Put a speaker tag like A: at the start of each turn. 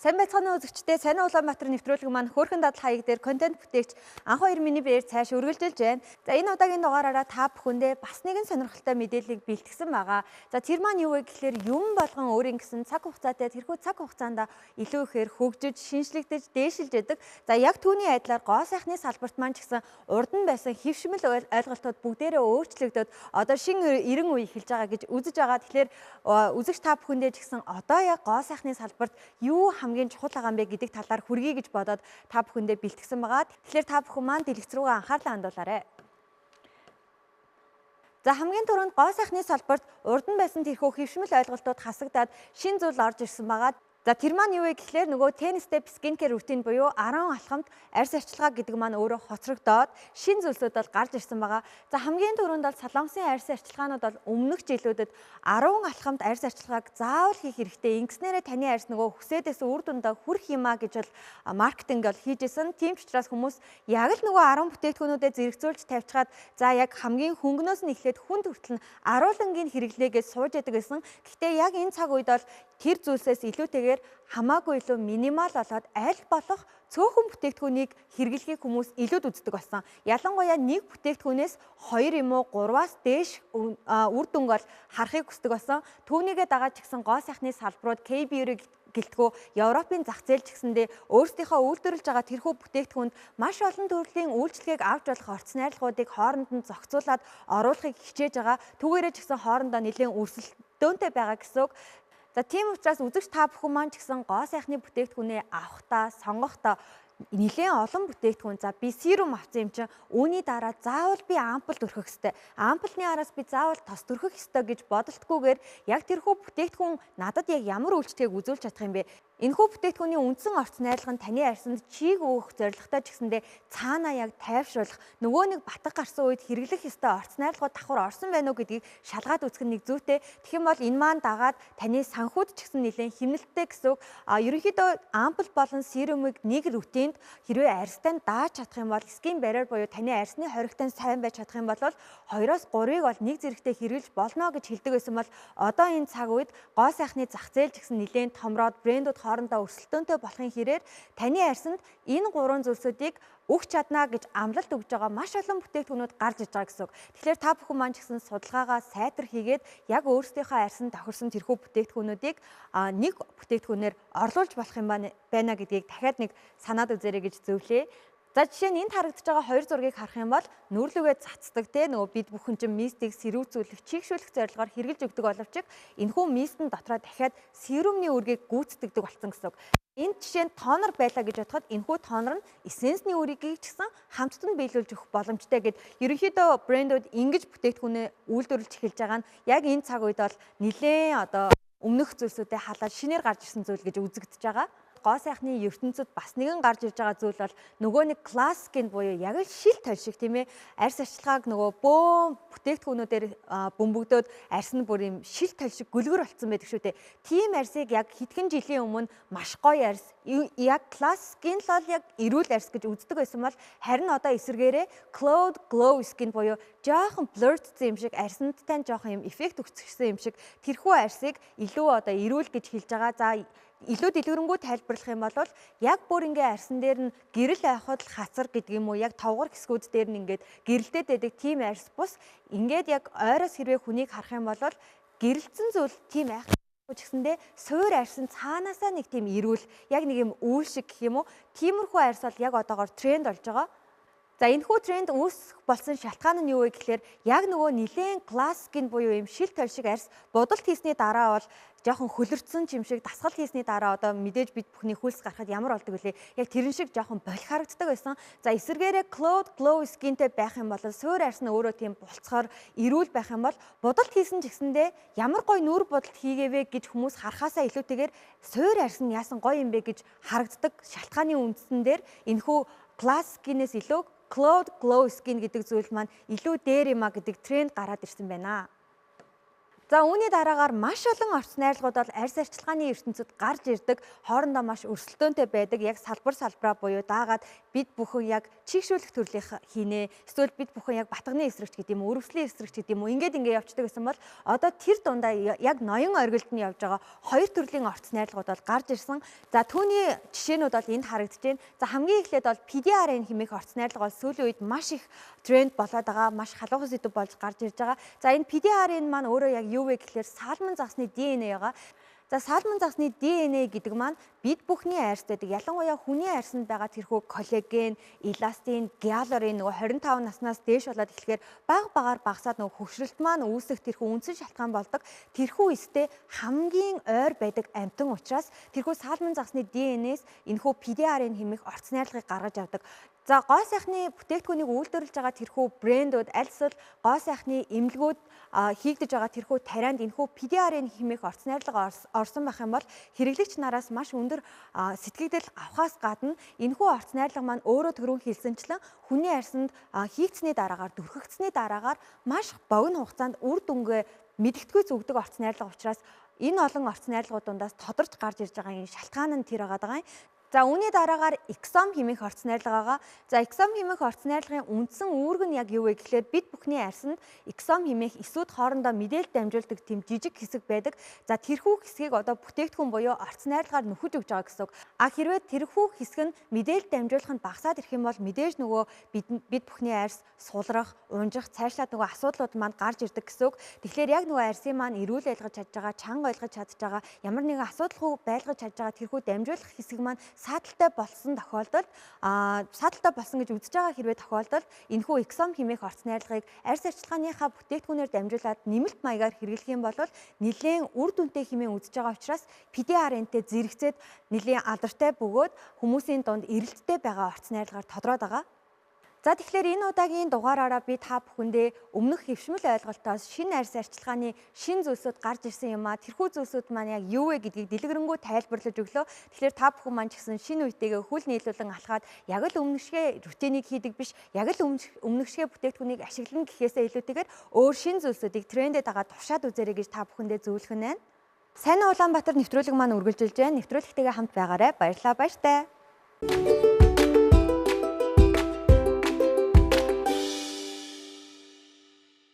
A: Сайн байцгаана уу үзэгчдээ, Сайн Улаанбаатар нэвтрүүлэг маань хөөрхөн дадал хаяг дээр контент бүтээгч Анх хоёр миний биеэр цааш үргэлжилж байна. За энэ удаагийн дугаараараа та бүхэндээ бас нэгэн сонирхолтой мэдээллийг бэлтгэсэн байгаа. За тэр маань юу вэ гэхээр юм болгон өөрийн гэсэн цаг хугацаатай тэрхүү цаг хугацаанд илүү ихээр хөгжиж, шинжлэгдэж, дээшилж яадаг. За яг түүний адилаар гоо сайхны салбарт маань ч гэсэн урд нь байсан хэвшмэл ойлголтууд бүгдээрээ өөрчлөгдөд одоо шинэ 90 үе эхэлж байгаа гэж үзэж байгаа. Тэгэхээр үзэгч та бүхэндээ ч гэсэн одоо яг гоо сайхны салбарт юу хамгийн чухал байгаа юм бэ гэдэг талаар хүргэе гэж бодоод та бүхэндээ бэлтгэсэн байгаа. Тэгэхээр та бүхэн маань дэлгэц рүүгээ анхаарлаа хандуулаарай. За хамгийн түрүүнд гоо сайхны салбарт урд нь байсан тэрхүү хэвшмэл ойлголтууд хасагдаад шинэ зүйл орж ирсэн байгаа. За тэр маань юу вэ гэхээр нөгөө 10 step skincare routine буюу 10 алхамд арьс арчилгаа гэдэг маань өөрөө хоцрогдоод шинэ зүйлсүүд бол гарч ирсэн байгаа. За хамгийн түрүүнд бол солонгосын арьс арчилгаанууд бол өмнөх жилүүдэд 10 алхамд арьс арчилгааг заавал хийх хэрэгтэй. Ингэснээрээ таны арьс нөгөө хүсээдээс үр дүндээ хүрэх юмаа гэж бол маркетинг бол хийжсэн. Тийм ч учраас хүмүүс яг л нөгөө 10 бүтээгдэхүүнүүдэд зэрэгцүүлж тавьчихад за яг хамгийн хөнгөнөөс нь эхлээд хүнд хүртэл нь аруулангийн хэрэглээгээ сууж яадаг гэсэн. Гэхдээ яг энэ цаг үед бол тэр зүйлсээс илүүтэйгээр хамаагүй илүү минимал болоод аль болох цөөхөн бүтээгдэхүүнийг хэрэглэхийг хүмүүс илүүд үздэг болсон. Ялангуяа нэг бүтээгдэхүүнээс 2 юм уу 3-аас дээш үр дүнг бол харахыг хүсдэг болсон. Түүнийгээ дагаад ч гэсэн гоо сайхны салбарууд K-beauty гэлтгүү Европын зах зээл ч гэсэндээ өөрсдийнхөө үйлдвэрлэж байгаа тэрхүү бүтээгдэхүүнд маш олон төрлийн үйлчлэгийг авч болох орц найрлагуудыг хооронд нь зохицуулаад оруулахыг хичээж байгаа. Түүгээрээ ч гэсэн хоорондоо нэлээд өрсөлдөөнтэй байгаа гэсэн үг. За тийм учраас үзэгч та бүхэн маань ч гэсэн гоо сайхны бүтээгдэхүүнээ авахдаа, сонгохдоо нэлээд олон бүтээгдэхүүн за би серум авсан юм чинь үүний дараа заавал би ампул төрхөх ёстой. Ампулны араас би заавал тос төрхөх ёстой гэж бодолтгүйгээр яг тэрхүү бүтээгдэхүүн надад яг ямар үйлчлэгийг үзүүлж чадах юм бэ? Энэхүү бүтээгдэхүүний үндсэн орц найрлага нь таны арьсанд чийг өгөх зорилготой ч гэсэндээ цаанаа яг тайвшруулах нөгөө нэг батг гарсан үед хэрэглэх ёстой орц найрлагууд давхар орсон байна уу гэдгийг шалгаад үзэх нь нэг зүйтэй. Тэгэх юм бол энэ маань дагаад таны санхуд ч гэсэн нэлээд хэмнэлттэй гэсэн үг. Ерөнхийдөө ампул болон серумыг нэг рутинд хэрвээ арьстай дааж чадах юм бол skin barrier буюу таны арьсны хоригтой сайн байж чадах юм бол 2-оос 3-ыг бол нэг зэрэгтэй хэрэглэж болно гэж хэлдэг байсан бол одоо энэ цаг үед гоо сайхны зах зээл ч гэсэн нэлээд томроод брэндүүд хоорондоо өрсөлдөөнтэй болохын хэрээр таны арьсанд энэ 3 зүйлсүүдийг өгч чадна гэж амлалт өгж байгаа маш олон бүтээгдэхүүнүүд гарч иж байгаа гэсэн үг. Тэгэхээр та бүхэн маань ч гэсэн судалгаагаа сайтар хийгээд яг өөрсдийнхөө арьсанд тохирсон тэрхүү бүтээгдэхүүнүүдийг нэг бүтээгдэхүүнээр орлуулж болох юм байна гэдгийг дахиад нэг санаад үзээрэй гэж зөвлөе. За жишээ нь энд харагдаж байгаа хоёр зургийг харах юм бол нүрлүгээ цацдаг те нөгөө бид бүхэн чинь мистийг сэрүүцүүлэх, чийгшүүлэх зорилгоор хэрэгжилж өгдөг боловч энэхүү мистэн дотроо дахиад серумны үргийг гүйцэтгэдэг болсон гэсэн үг. Энд жишээ нь тонер байлаа гэж бодоход энэхүү тонер нь эссенсний үрийг ч гэсэн хамтд нь биелүүлж өгөх боломжтой гэд ерөнхийдөө брэндүүд ингэж бүтээгдэхүүнээ үйлдвэрлэж эхэлж байгаа нь яг энэ цаг үед бол нэлээд одоо өмнөх зүйлсүүдэд халаад шинээр гарч ирсэн зүйл гэж үзэгдэж байгаа. Гоо сайхны ертөнцид бас нэгэн гарч ирж байгаа зүйл бол нөгөө нэг классикийн буюу яг л шил толшиг тийм ээ арьс арчилгааг нөгөө бөөн бүтээгдэхүүнүүдээр бөмбөгдөөд арьс нь бүр юм шил толшиг гүлгэр болцсон байдаг шүү дээ. Тийм арьсыг яг хэдхэн жилийн өмнө маш гоё арьс яг классикийн л яг эрүүл арьс гэж үздэг байсан бол харин одоо эсэргээрээ cloud glow skin буюу жоохон blurredсэн юм шиг арьсанд тань жоохон юм эффект өгсөн юм шиг тэрхүү арьсыг илүү одоо эрүүл гэж хэлж байгаа. За илүү дэлгэрэнгүй тайлбарлах юм бол яг бүр ингээ арьсан дээр нь гэрэл айхад хацар гэдэг юм уу яг товгор хэсгүүд дээр нь ингээд гэрэлтэд байдаг тийм арьс бус ингээд яг ойроос хэрвээ хүнийг харах юм бол гэрэлцэн зүйл тийм айх гэсэндээ суур арьсан цаанаасаа нэг тийм эрүүл яг нэг юм үүл шиг гэх юм уу тиймэрхүү арьс бол яг одоогоор тренд болж байгаа. За энэхүү тренд үүсэх болсон шалтгаан нь юу вэ гэхээр яг нөгөө нэлээд классикийн буюу юм шил толшиг арьс будалт хийсний дараа бол жоохон хөлөрцсөн юм шиг дасгал хийсний дараа одоо мэдээж бид бүхний хөлс гарахад ямар болдог вүлээ яг тэрэн шиг жоохон болох харагддаг байсан. За эсэргээрээ cloud glow skinтэй байх юм бол суур арьс нь өөрөө тийм булцахаар эрүүл байх юм бол будалт хийсэн ч гэсэндээ ямар гоё нүур будалт хийгээвэ гэж хүмүүс харахаасаа илүүтэйгээр суур арьс нь яасан гоё юм бэ гэж харагддаг шалтгааны үндсэн дээр энэхүү классикинээс илүү cloud glow skin гэдэг зүйл маань илүү дээр юма гэдэг тренд гараад ирсэн байна. За үүний дараагаар маш олон орц найрлагууд бол арьс арчилгааны ертөнцид гарч ирдэг, хоорондоо маш өрсөлдөөнтэй байдаг. Яг салбараа буюу даагаад бид бүхэн яг чигшүүлэх төрлийнх хийнэ. Эсвэл бид бүхэн яг батганы эсрэгч гэдэг юм уу, өрөвслийн эсрэгч гэдэг юм уу, ингээд явцдаг гэсэн бол одоо тэр дундаа яг ноён оргилд нь явж байгаа хоёр төрлийн орц найрлагууд бол гарч ирсэн. За түүний жишээнүүд бол энд харагдаж байна. За хамгийн эхлээд бол PDRN хэмээх орц найрлага бол сүүлийн үед маш их тренд болоод байгаа, маш халуун сэдв болж гарч ирж байгаа. За энэ PDRN маань өөрөө яг юу вэ гэхээр салмон загсны ДНХ байгаа. За салмон загсны ДНХ гэдэг маань бид бүхний арьс байдаг. Ялангуяа хүний арьсанд байгаа тэрхүү коллаген, эластин, гиалурин нөгөө 25 наснаас дээш болоод эхлэхээр багаар багасаад нөгөө хөгшрөлт маань үүсэх тэрхүү үндсэн шалтгаан болдог. Тэрхүү эстэй хамгийн ойр байдаг амтан учраас тэрхүү салмон загсны ДНХ-с энэхүү PDRN хэмээх орц найрлагыг гаргаж авдаг. За гоо сайхны бүтээгдэхүүнийг үйлдвэрлэж байгаа тэрхүү брэндүүд аль эсвэл гоо сайхны эмнэлгүүд хийгдэж байгаа тэрхүү тарианд энэхүү PDRN хэмээх орц найрлага орсон байх юм бол хэрэглэгч нараас маш өндөр сэтгэгдэл авахаас гадна энэхүү орц найрлага маань өөрөө түрүүн хэлсэнчлэн хүний арьсанд хийгдсэний дараагаар дүрхэгдсэний дараагаар маш богино хугацаанд үр дүнгээ мэдгэдэггүй зүгдэг орц найрлага учраас энэ олон орц найрлагууд дундаас тодорч гарч ирж байгаа энэ шалтгаан нь тэр байгаа юм. За үүний дараагаар эксом хэмээх орц найрлага байгаа. За эксом хэмээх орц найрлагын үндсэн үүрэг нь яг юу вэ гэхээр бид бүхний арьсанд эксом хэмээх эсүүд хоорондоо мэдээлэл дамжуулдаг тийм жижиг хэсэг байдаг. За тэрхүү хэсгийг одоо бүтээгдэхүүн буюу орц найрлагаар нөхөж өгж байгаа гэсэн үг. Хэрвээ тэрхүү хэсэг нь мэдээлэл дамжуулах нь багасаад ирэх юм бол мэдээж нөгөө бид бүхний арьс сулрах, унжих, цаашлаад нөгөө асуудлууд маань гарч ирдэг гэсэн үг. Тэгэхээр яг нөгөө арьсын маань эрүүл байлгаж чадж байгаа, чанга ойлгож чадж байгаа, ямар нэгэн асуудалгүй байлгаж чадж байгаа тэрхүү дамжуулах хэсэг маань сааталтай болсон тохиолдолд сааталтай болсон гэж үзэж байгаа хэрвээ тохиолдолд энэхүү эксом хэмээх орц найрлагыг арьс арчилгааныхаа бүтээгдэхүүнээр дамжуулаад нэмэлт маягаар хэрэглэх юм бол нэлээд үр дүнтэй хэмээн үзэж байгаа учраас PDRN-тэй зэрэгцээд нэлээд алдартай бөгөөд хүмүүсийн дунд эрэлттэй байгаа орц найрлагаар тодорхойд байгаа. За тэгэхээр энэ удаагийн дугаараараа би та бүхэндээ өмнөх хэвшмэл ойлголтоос шинэ арьс арчилгааны шинэ зүйлсүүд гарч ирсэн юм а. Тэрхүү зүйлсүүд маань яг юу вэ гэдгийг дэлгэрэнгүй тайлбарлаж өглөө. Тэгэхээр та бүхэн маань ч гэсэн шинэ үетэйгээ хөл нийлүүлэн алхаад яг л өмнөх шигэ рутиныг хийдэг биш, яг л өмнөх шигэ бүтээгдэхүүнийг ашиглана гэхээсээ илүүтэйгээр өөр шинэ зүйлсүүдийг трендэд дагаад туршаад үзээрэй гэж та бүхэндээ зөвлөх нь байна. Сайн Улаанбаатар нэвтрүүлэг маань үргэлжилж байна. Нэвтрүүлэгтэйгээ хамт байгаарай. Баярлалаа баяртай.